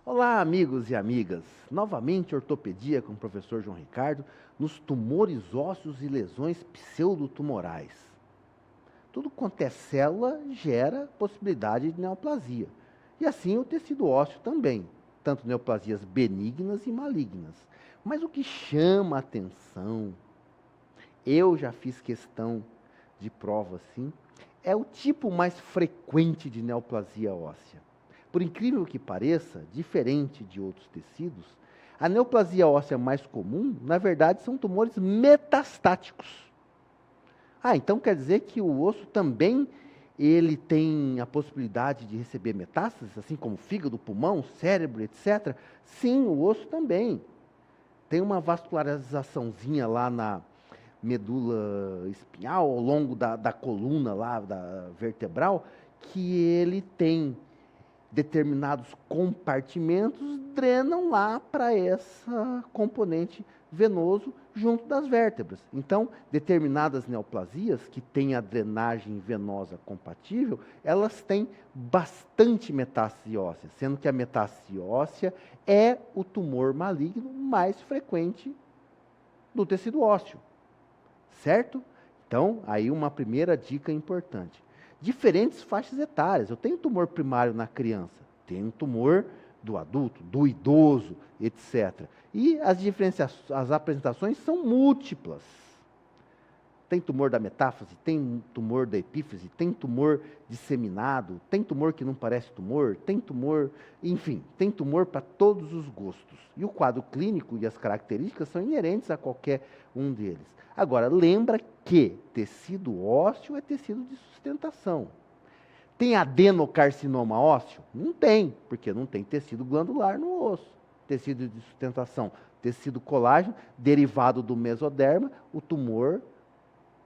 Olá, amigos e amigas. Novamente, ortopedia com o professor João Ricardo nos tumores ósseos e lesões pseudotumorais. Tudo quanto é célula gera possibilidade de neoplasia. E assim o tecido ósseo também, tanto neoplasias benignas e malignas. Mas o que chama a atenção, eu já fiz questão de prova assim, é o tipo mais frequente de neoplasia óssea. Por incrível que pareça, diferente de outros tecidos, a neoplasia óssea mais comum, na verdade, são tumores metastáticos. Então quer dizer que o osso também ele tem a possibilidade de receber metástases, assim como o fígado, pulmão, cérebro, etc. Sim, o osso também. Tem uma vascularizaçãozinha lá na medula espinhal, ao longo da coluna lá, da vertebral, que ele tem determinados compartimentos drenam lá para essa componente venoso junto das vértebras. Então, determinadas neoplasias que têm a drenagem venosa compatível, elas têm bastante metástase óssea, sendo que a metástase óssea é o tumor maligno mais frequente do tecido ósseo. Certo? Então, aí uma primeira dica importante. Diferentes faixas etárias. Eu tenho tumor primário na criança, tenho tumor do adulto, do idoso, etc. E as apresentações são múltiplas. Tem tumor da metáfase, tem tumor da epífise, tem tumor disseminado, tem tumor que não parece tumor, tem tumor, enfim, tem tumor para todos os gostos. E o quadro clínico e as características são inerentes a qualquer um deles. Agora, lembra que tecido ósseo é tecido de sustentação. Tem adenocarcinoma ósseo? Não tem, porque não tem tecido glandular no osso. Tecido de sustentação, tecido colágeno, derivado do mesoderma, o tumor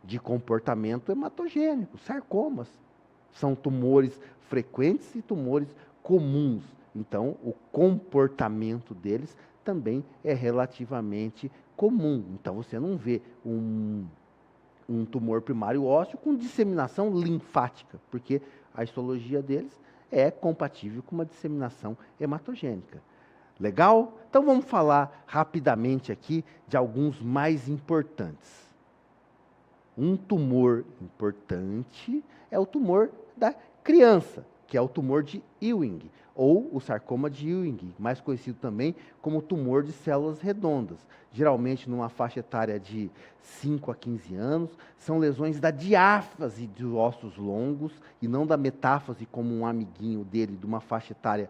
de comportamento hematogênico, sarcomas. São tumores frequentes e tumores comuns. Então, o comportamento deles também é relativamente comum. Então, você não vê um tumor primário ósseo com disseminação linfática, porque a histologia deles é compatível com uma disseminação hematogênica. Legal? Então, vamos falar rapidamente aqui de alguns mais importantes. Um tumor importante é o tumor da criança, que é o tumor de Ewing, ou o sarcoma de Ewing, mais conhecido também como tumor de células redondas. Geralmente numa faixa etária de 5 a 15 anos, são lesões da diáfase de ossos longos e não da metáfase como um amiguinho dele de uma faixa etária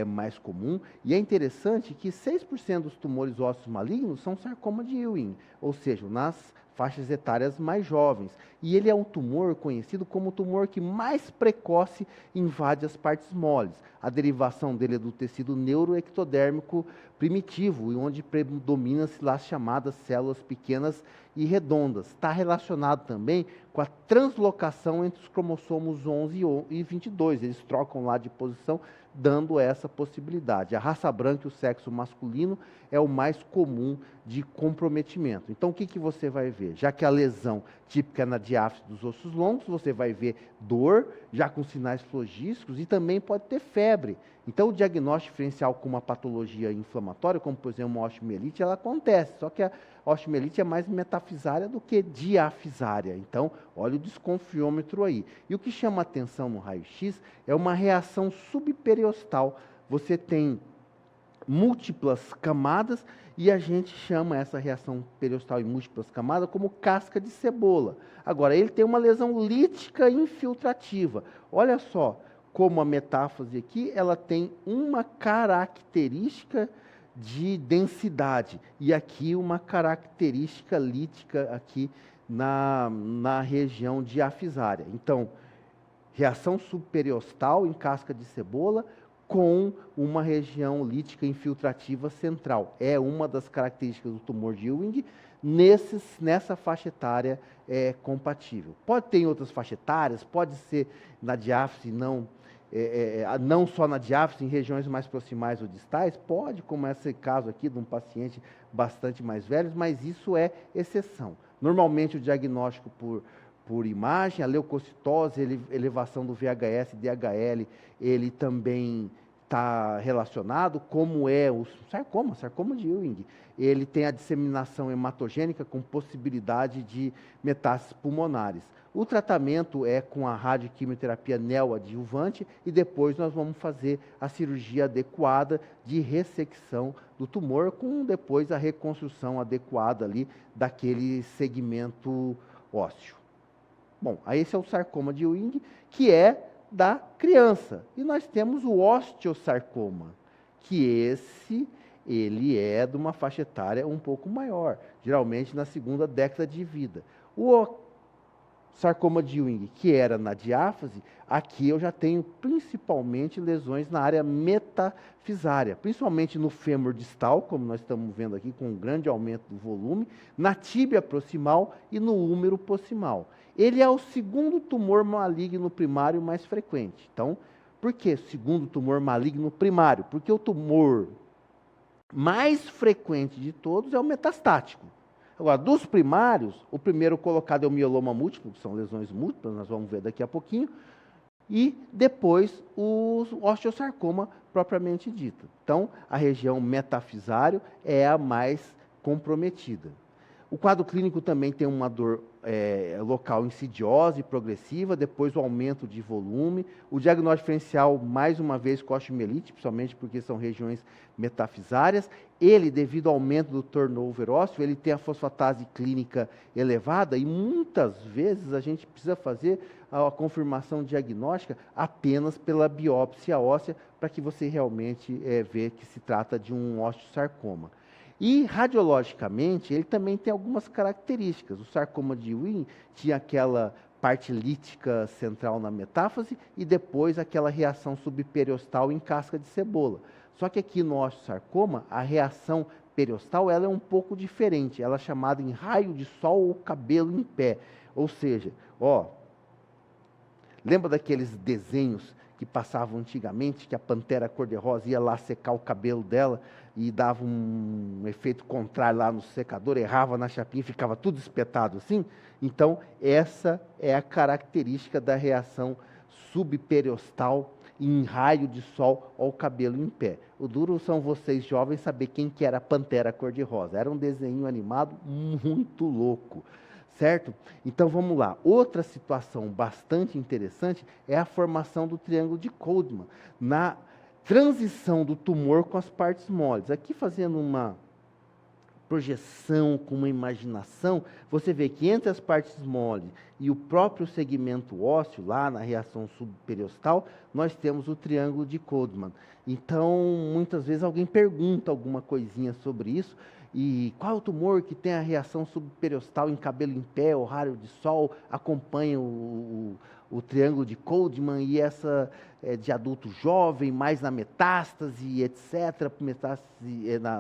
mais comum. E é interessante que 6% dos tumores ósseos malignos são sarcoma de Ewing, ou seja, nas faixas etárias mais jovens. E ele é um tumor conhecido como o tumor que mais precoce invade as partes moles. A derivação dele é do tecido neuroectodérmico primitivo, onde predomina-se as chamadas células pequenas e redondas. Está relacionado também com a translocação entre os cromossomos 11 e 22. Eles trocam lá de posição, dando essa possibilidade. A raça branca e o sexo masculino é o mais comum de comprometimento. Então, o que você vai ver? Já que a lesão típica é na diáfise dos ossos longos, você vai ver dor, já com sinais flogísticos, e também pode ter febre. Então, o diagnóstico diferencial com uma patologia inflamatória, como, por exemplo, uma osteomielite, ela acontece, só que a osteomielite é mais metafisária do que diafisária. Então, olha o desconfiômetro aí. E o que chama atenção no raio-x é uma reação subperiostal. Você tem múltiplas camadas e a gente chama essa reação periostal em múltiplas camadas como casca de cebola. Agora, ele tem uma lesão lítica infiltrativa. Olha só como a metáfase aqui, ela tem uma característica de densidade e aqui uma característica lítica aqui na região diafisária. Então, reação subperiostal em casca de cebola com uma região lítica infiltrativa central. É uma das características do tumor de Ewing. Nessa faixa etária é compatível. Pode ter em outras faixas etárias, pode ser na diáfise, não só na diáfise, em regiões mais proximais ou distais, pode, como esse caso aqui de um paciente bastante mais velho, mas isso é exceção. Normalmente o diagnóstico por imagem, a leucocitose, elevação do VHS, DHL, ele também está relacionado, como é o sarcoma de Ewing. Ele tem a disseminação hematogênica com possibilidade de metástases pulmonares. O tratamento é com a radioquimioterapia neoadjuvante e depois nós vamos fazer a cirurgia adequada de ressecção do tumor, com depois a reconstrução adequada ali daquele segmento ósseo. Bom, aí esse é o sarcoma de Ewing, que é da criança. E nós temos o osteosarcoma, que ele é de uma faixa etária um pouco maior, geralmente na segunda década de vida. O sarcoma de Ewing, que era na diáfase, aqui eu já tenho principalmente lesões na área metafisária, principalmente no fêmur distal, como nós estamos vendo aqui, com um grande aumento do volume, na tíbia proximal e no úmero proximal. Ele é o segundo tumor maligno primário mais frequente. Então, por que segundo tumor maligno primário? Porque o tumor mais frequente de todos é o metastático. Agora, dos primários, o primeiro colocado é o mieloma múltiplo, que são lesões múltiplas, nós vamos ver daqui a pouquinho, e depois o osteosarcoma propriamente dito. Então, a região metafisário é a mais comprometida. O quadro clínico também tem uma dor local insidiosa e progressiva, depois o aumento de volume. O diagnóstico diferencial, mais uma vez, costomielite, principalmente porque são regiões metafisárias. Ele, devido ao aumento do turnover ósseo, ele tem a fosfatase clínica elevada e muitas vezes a gente precisa fazer a confirmação diagnóstica apenas pela biópsia óssea, para que você realmente veja que se trata de um osteosarcoma. E, radiologicamente, ele também tem algumas características. O sarcoma de Ewing tinha aquela parte lítica central na metáfase e depois aquela reação subperiostal em casca de cebola. Só que aqui no osteosarcoma, a reação periostal ela é um pouco diferente. Ela é chamada em raio de sol ou cabelo em pé. Ou seja, lembra daqueles desenhos que passavam antigamente, que a pantera cor-de-rosa ia lá secar o cabelo dela e dava um efeito contrário lá no secador, errava na chapinha e ficava tudo espetado assim? Então, essa é a característica da reação subperiostal em raio de sol ao cabelo em pé. O duro são vocês jovens saber quem que era a pantera cor-de-rosa. Era um desenho animado muito louco. Certo? Então vamos lá. Outra situação bastante interessante é a formação do triângulo de Koldman, na transição do tumor com as partes moles. Aqui fazendo uma projeção com uma imaginação, você vê que entre as partes moles e o próprio segmento ósseo, lá na reação subperiostal, nós temos o triângulo de Koldman. Então, muitas vezes alguém pergunta alguma coisinha sobre isso, e qual é o tumor que tem a reação subperiostal em cabelo em pé, ou raio de sol, acompanha o triângulo de Koldman, e essa de adulto jovem, mais na metástase, etc.,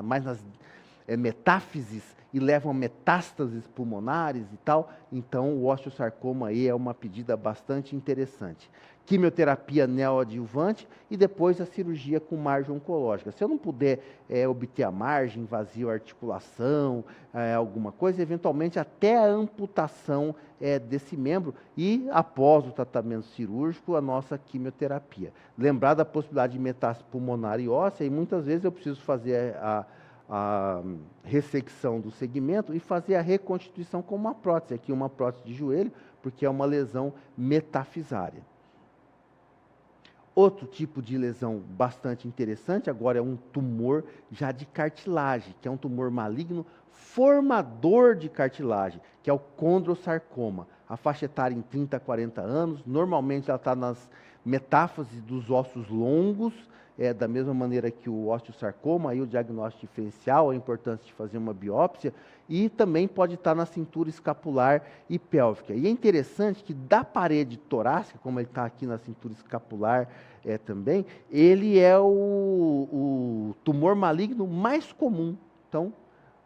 mais nas metáfises, e levam a metástases pulmonares e tal. Então, o osteosarcoma aí é uma pedida bastante interessante. Quimioterapia neoadjuvante e depois a cirurgia com margem oncológica. Se eu não puder obter a margem, vazio, articulação, alguma coisa, eventualmente até a amputação desse membro e, após o tratamento cirúrgico, a nossa quimioterapia. Lembrar da possibilidade de metástase pulmonar e óssea, e muitas vezes eu preciso fazer a ressecção do segmento e fazer a reconstituição com uma prótese, aqui uma prótese de joelho, porque é uma lesão metafisária. Outro tipo de lesão bastante interessante agora é um tumor já de cartilagem, que é um tumor maligno formador de cartilagem, que é o condrosarcoma. A faixa etária em 30 a 40 anos, normalmente ela está nas metáfases dos ossos longos, da mesma maneira que o osteosarcoma, aí o diagnóstico diferencial, a importância de fazer uma biópsia, e também pode estar na cintura escapular e pélvica. E é interessante que da parede torácica, como ele está aqui na cintura escapular também, ele é o tumor maligno mais comum. Então,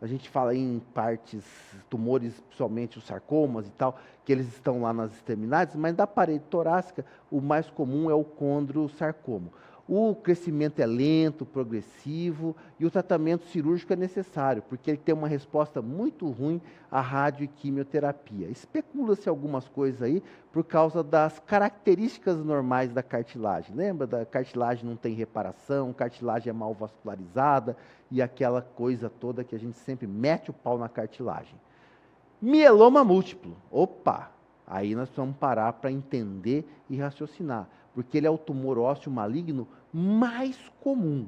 a gente fala em partes, tumores, principalmente os sarcomas e tal, que eles estão lá nas extremidades, mas da parede torácica, o mais comum é o condrosarcoma. O crescimento é lento, progressivo, e o tratamento cirúrgico é necessário, porque ele tem uma resposta muito ruim à rádio e quimioterapia. Especula-se algumas coisas aí por causa das características normais da cartilagem. Lembra? Da cartilagem não tem reparação, cartilagem é mal vascularizada, e aquela coisa toda que a gente sempre mete o pau na cartilagem. Mieloma múltiplo. Opa! Aí nós vamos parar para entender e raciocinar, porque ele é o tumor ósseo maligno mais comum.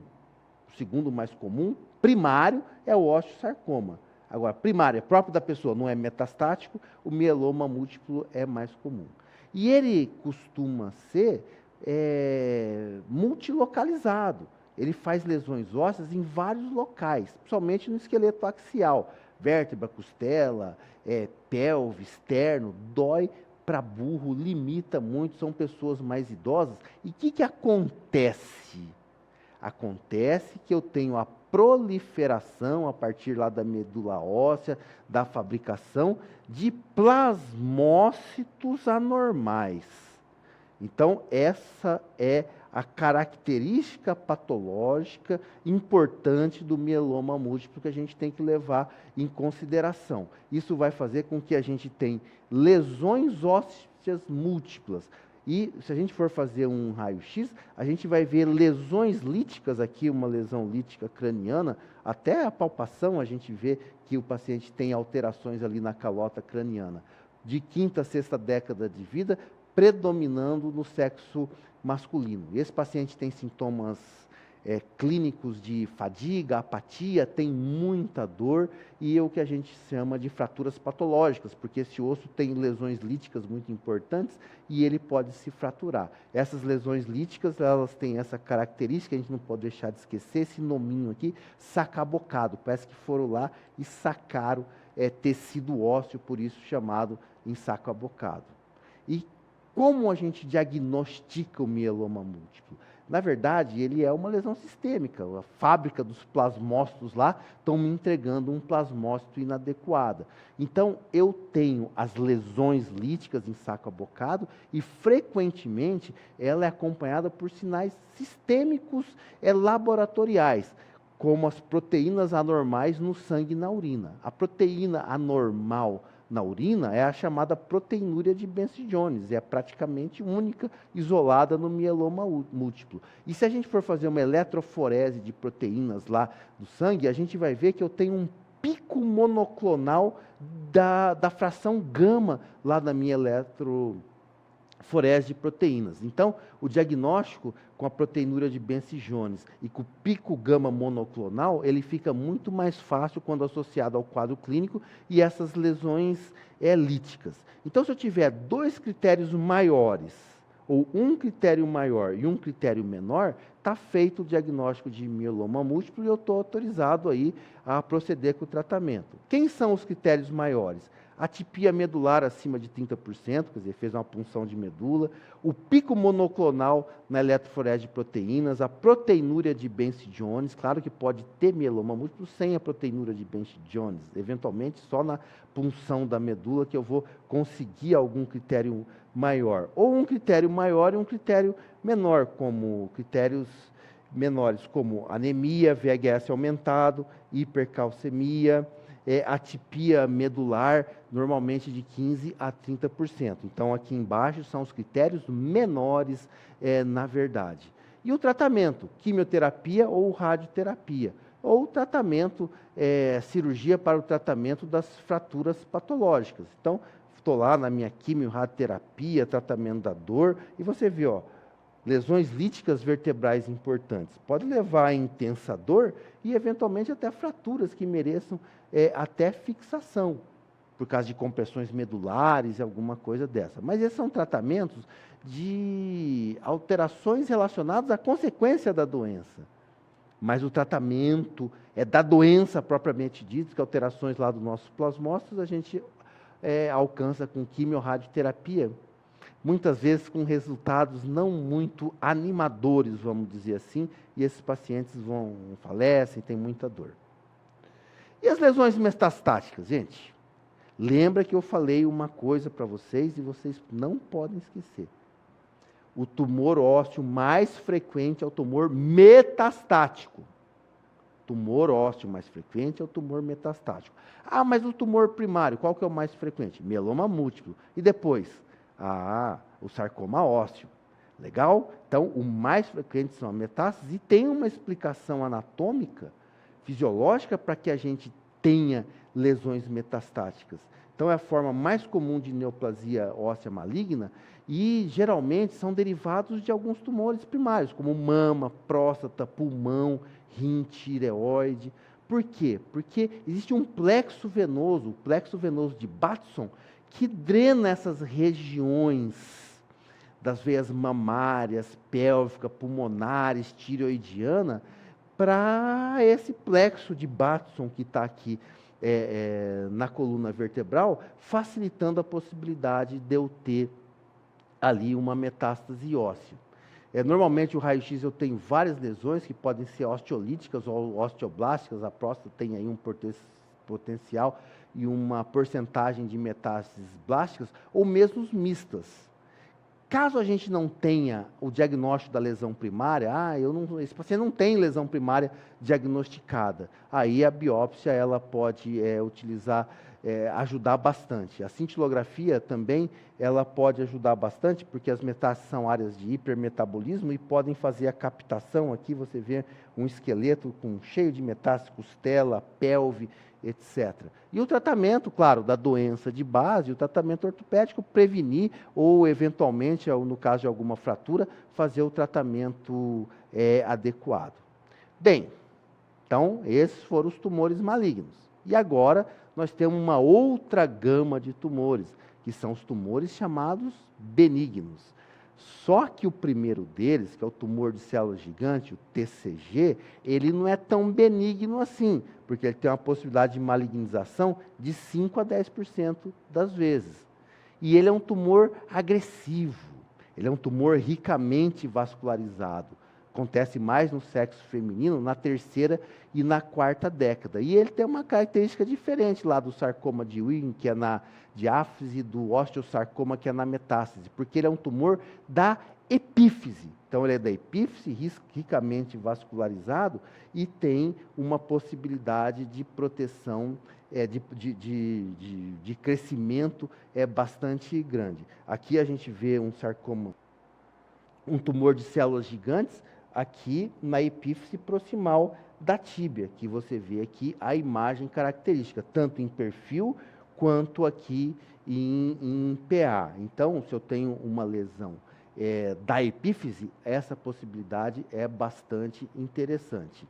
O segundo mais comum, primário, é o osteosarcoma. Agora, primário é próprio da pessoa, não é metastático, o mieloma múltiplo é mais comum. E ele costuma ser multilocalizado. Ele faz lesões ósseas em vários locais, principalmente no esqueleto axial. Vértebra, costela, pelve, externo, dói para burro, limita muito, são pessoas mais idosas. E o que acontece? Acontece que eu tenho a proliferação, a partir lá da medula óssea, da fabricação de plasmócitos anormais. Então, essa é a característica patológica importante do mieloma múltiplo que a gente tem que levar em consideração. Isso vai fazer com que a gente tenha lesões ósseas múltiplas. E se a gente for fazer um raio-x, a gente vai ver lesões líticas aqui, uma lesão lítica craniana, até a palpação a gente vê que o paciente tem alterações ali na calota craniana. De quinta a sexta década de vida, predominando no sexo masculino. Esse paciente tem sintomas clínicos de fadiga, apatia, tem muita dor e é o que a gente chama de fraturas patológicas, porque esse osso tem lesões líticas muito importantes e ele pode se fraturar. Essas lesões líticas, elas têm essa característica, a gente não pode deixar de esquecer, esse nominho aqui, sacabocado, parece que foram lá e sacaram tecido ósseo, por isso chamado ensacabocado. E como a gente diagnostica o mieloma múltiplo? Na verdade, ele é uma lesão sistêmica. A fábrica dos plasmócitos lá estão me entregando um plasmócito inadequado. Então, eu tenho as lesões líticas em saco-abocado e, frequentemente, ela é acompanhada por sinais sistêmicos laboratoriais, como as proteínas anormais no sangue e na urina. A proteína anormal na urina é a chamada proteinúria de Benson Jones, é praticamente única, isolada no mieloma múltiplo. E se a gente for fazer uma eletroforese de proteínas lá do sangue, a gente vai ver que eu tenho um pico monoclonal da fração gama lá na minha eletroforese de proteínas. Então, o diagnóstico com a proteinúria de Benson Jones e com o pico gama monoclonal, ele fica muito mais fácil quando associado ao quadro clínico e essas lesões líticas. Então, se eu tiver dois critérios maiores, ou um critério maior e um critério menor, está feito o diagnóstico de mieloma múltiplo e eu estou autorizado aí a proceder com o tratamento. Quem são os critérios maiores? Atipia medular acima de 30%, quer dizer, fez uma punção de medula, o pico monoclonal na eletroforese de proteínas, a proteinúria de Benson Jones, claro que pode ter mieloma múltiplo sem a proteinúria de Benson Jones, eventualmente só na punção da medula que eu vou conseguir algum critério maior, ou um critério maior e um critério menor, como critérios menores, como anemia, VHS aumentado, hipercalcemia, atipia medular, normalmente de 15% a 30%. Então, aqui embaixo são os critérios menores, na verdade. E o tratamento? Quimioterapia ou radioterapia. Ou tratamento, cirurgia para o tratamento das fraturas patológicas. Então, estou lá na minha quimio-radioterapia, tratamento da dor, e você vê, ó, lesões líticas vertebrais importantes. Pode levar a intensa dor e, eventualmente, até fraturas que mereçam até fixação, por causa de compressões medulares e alguma coisa dessa. Mas esses são tratamentos de alterações relacionadas à consequência da doença. Mas o tratamento da doença propriamente dita, que alterações lá dos nossos plasmócitos, a gente alcança com quimio-radioterapia, muitas vezes com resultados não muito animadores, vamos dizer assim, e esses pacientes falecem, têm muita dor. E as lesões metastáticas, gente? Lembra que eu falei uma coisa para vocês e vocês não podem esquecer. O tumor ósseo mais frequente é o tumor metastático. Tumor ósseo mais frequente é o tumor metastático. Ah, mas o tumor primário, qual que é o mais frequente? Mieloma múltiplo. E depois? O sarcoma ósseo. Legal? Então, o mais frequente são as metástases e tem uma explicação anatômica, fisiológica, para que a gente tenha lesões metastáticas. Então, é a forma mais comum de neoplasia óssea maligna e, geralmente, são derivados de alguns tumores primários, como mama, próstata, pulmão, rim, tireoide. Por quê? Porque existe um plexo venoso, o plexo venoso de Batson, que drena essas regiões das veias mamárias, pélvica, pulmonares, tireoidiana, para esse plexo de Batson que está aqui na coluna vertebral, facilitando a possibilidade de eu ter ali uma metástase óssea. Normalmente o raio-x eu tenho várias lesões que podem ser osteolíticas ou osteoblásticas, a próstata tem aí um potencial e uma porcentagem de metástases blásticas, ou mesmo mistas. Caso a gente não tenha o diagnóstico da lesão primária, esse paciente não tem lesão primária diagnosticada, aí a biópsia ela pode ajudar bastante. A cintilografia também ela pode ajudar bastante, porque as metástases são áreas de hipermetabolismo e podem fazer a captação. Aqui você vê um esqueleto cheio de metástases, costela, pelve, etc. E o tratamento, claro, da doença de base, o tratamento ortopédico, prevenir ou, eventualmente, no caso de alguma fratura, fazer o tratamento adequado. Bem, então, esses foram os tumores malignos. E agora, nós temos uma outra gama de tumores, que são os tumores chamados benignos. Só que o primeiro deles, que é o tumor de células gigante, o TCG, ele não é tão benigno assim, porque ele tem uma possibilidade de malignização de 5 a 10% das vezes. E ele é um tumor agressivo, ele é um tumor ricamente vascularizado. Acontece mais no sexo feminino, na terceira e na quarta década. E ele tem uma característica diferente lá do sarcoma de Ewing, que é na diáfise, do osteosarcoma, que é na metástase, porque ele é um tumor da epífise. Então, ele é da epífise, ricamente vascularizado, e tem uma possibilidade de proteção, de crescimento bastante grande. Aqui a gente vê um sarcoma, um tumor de células gigantes, aqui na epífise proximal da tíbia, que você vê aqui a imagem característica, tanto em perfil quanto aqui em PA. Então, se eu tenho uma lesão da epífise, essa possibilidade é bastante interessante.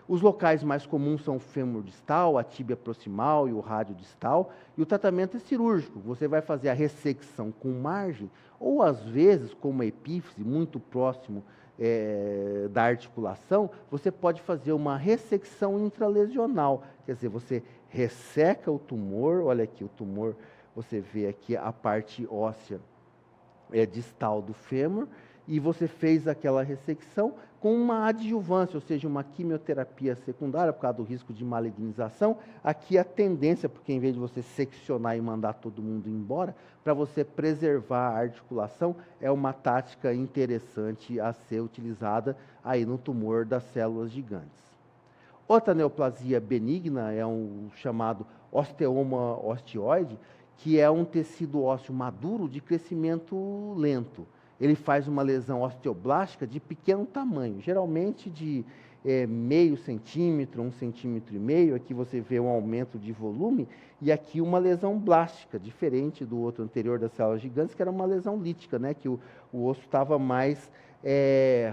Os locais mais comuns são o fêmur distal, a tíbia proximal e o rádio distal, e o tratamento é cirúrgico. Você vai fazer a ressecção com margem, ou às vezes, com uma epífise muito próximo da articulação, você pode fazer uma ressecção intralesional. Quer dizer, você resseca o tumor, olha aqui o tumor, você vê aqui a parte óssea distal do fêmur, e você fez aquela ressecção com uma adjuvância, ou seja, uma quimioterapia secundária, por causa do risco de malignização. Aqui a tendência, porque em vez de você seccionar e mandar todo mundo embora, para você preservar a articulação, é uma tática interessante a ser utilizada aí no tumor das células gigantes. Outra neoplasia benigna é um chamado osteoma osteoide, que é um tecido ósseo maduro de crescimento lento. Ele faz uma lesão osteoblástica de pequeno tamanho, geralmente de meio centímetro, 1,5 centímetros. Aqui você vê um aumento de volume, e aqui uma lesão blástica, diferente do outro anterior das células gigantes, que era uma lesão lítica, né, que o osso estava mais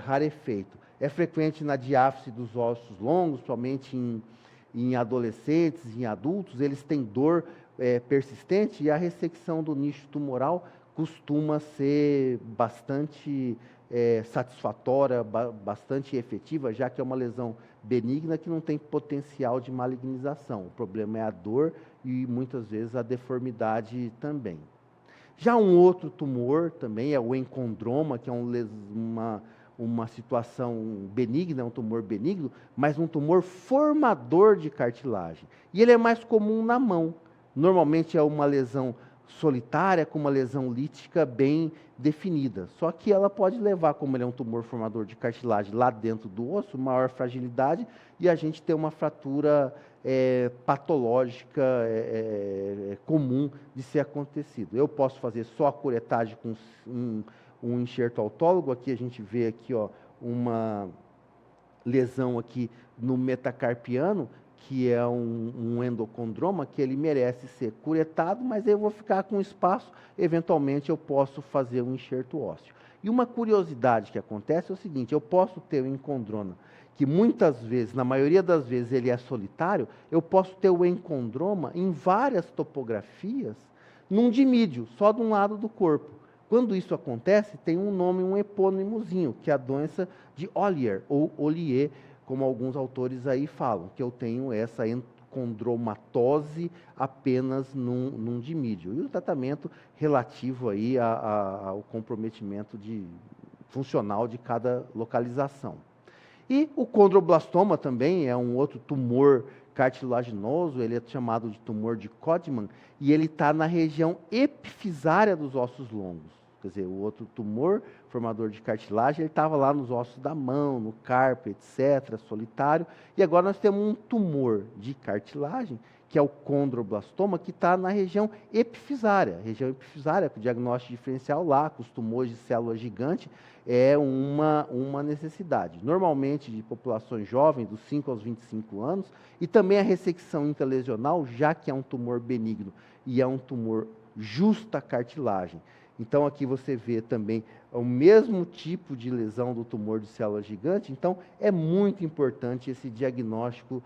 rarefeito. É frequente na diáfise dos ossos longos, somente em adolescentes, em adultos. Eles têm dor persistente, e a ressecção do nicho tumoral costuma ser bastante satisfatória, bastante efetiva, já que é uma lesão benigna que não tem potencial de malignização. O problema é a dor e muitas vezes a deformidade também. Já um outro tumor também é o encondroma, que é uma situação benigna, um tumor benigno, mas um tumor formador de cartilagem. E ele é mais comum na mão. Normalmente é uma lesão solitária, com uma lesão lítica bem definida. Só que ela pode levar, como ele é um tumor formador de cartilagem lá dentro do osso, maior fragilidade e a gente ter uma fratura patológica comum de ser acontecido. Eu posso fazer só a curetagem com um enxerto autólogo. Aqui a gente vê aqui, ó, uma lesão aqui no metacarpiano, que é um endocondroma, que ele merece ser curetado, mas eu vou ficar com espaço, eventualmente eu posso fazer um enxerto ósseo. E uma curiosidade que acontece é o seguinte: eu posso ter um encondroma, que muitas vezes, na maioria das vezes, ele é solitário, eu posso ter o encondroma em várias topografias, num dimídio, só de um lado do corpo. Quando isso acontece, tem um nome, um epônimozinho, que é a doença de Ollier, ou Ollier, como alguns autores aí falam, que eu tenho essa encondromatose apenas num dimídio. E o tratamento relativo aí ao comprometimento funcional de cada localização. E o condroblastoma também é um outro tumor cartilaginoso, ele é chamado de tumor de Codman, e ele está na região epifisária dos ossos longos. Quer dizer, o outro tumor formador de cartilagem, ele estava lá nos ossos da mão, no carpo, etc., solitário. E agora nós temos um tumor de cartilagem, que é o condroblastoma, que está na região epifisária. Região epifisária, com o diagnóstico diferencial lá, com os tumores de célula gigante, é uma necessidade. Normalmente, de populações jovens, dos 5 aos 25 anos, e também a ressecção intralesional, já que é um tumor benigno e é um tumor justa cartilagem. Então, aqui você vê também o mesmo tipo de lesão do tumor de célula gigante. Então, é muito importante esse diagnóstico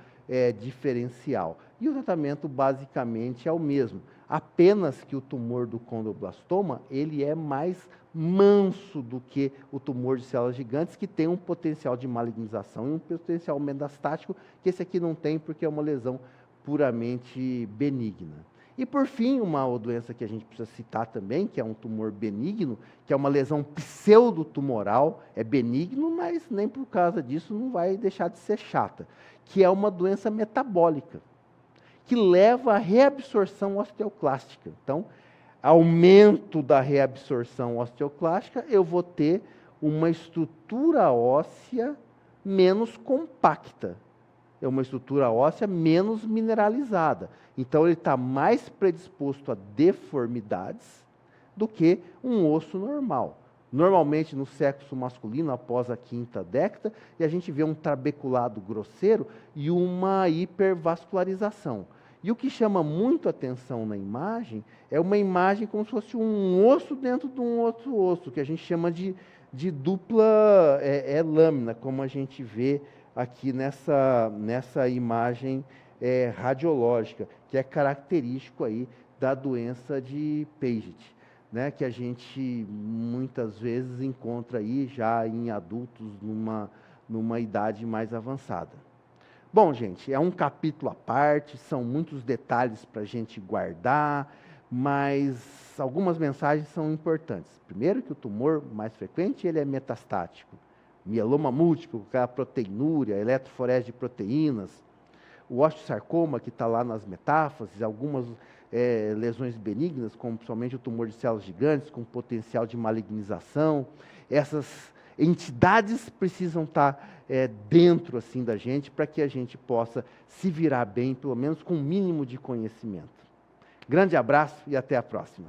diferencial. E o tratamento, basicamente, é o mesmo. Apenas que o tumor do condroblastoma, ele é mais manso do que o tumor de células gigantes, que tem um potencial de malignização e um potencial metastático, que esse aqui não tem, porque é uma lesão puramente benigna. E, por fim, uma doença que a gente precisa citar também, que é um tumor benigno, que é uma lesão pseudotumoral, é benigno, mas nem por causa disso não vai deixar de ser chata, que é uma doença metabólica, que leva à reabsorção osteoclástica. Então, aumento da reabsorção osteoclástica, eu vou ter uma estrutura óssea menos compacta. É uma estrutura óssea menos mineralizada. Então, ele está mais predisposto a deformidades do que um osso normal. Normalmente, no sexo masculino, após a 5ª década, e a gente vê um trabeculado grosseiro e uma hipervascularização. E o que chama muito atenção na imagem é uma imagem como se fosse um osso dentro de um outro osso, que a gente chama de dupla lâmina, como a gente vê aqui nessa imagem radiológica, que é característico aí da doença de Paget, né, que a gente muitas vezes encontra aí já em adultos numa idade mais avançada. Bom, gente, é um capítulo à parte, são muitos detalhes para a gente guardar, mas algumas mensagens são importantes. Primeiro, que o tumor mais frequente ele é metastático. Mieloma múltiplo, aquela proteinúria, eletroforese de proteínas, o osteosarcoma, que está lá nas metáfases, algumas lesões benignas, como principalmente o tumor de células gigantes, com potencial de malignização. Essas entidades precisam estar dentro assim, da gente, para que a gente possa se virar bem, pelo menos com um mínimo de conhecimento. Grande abraço e até a próxima.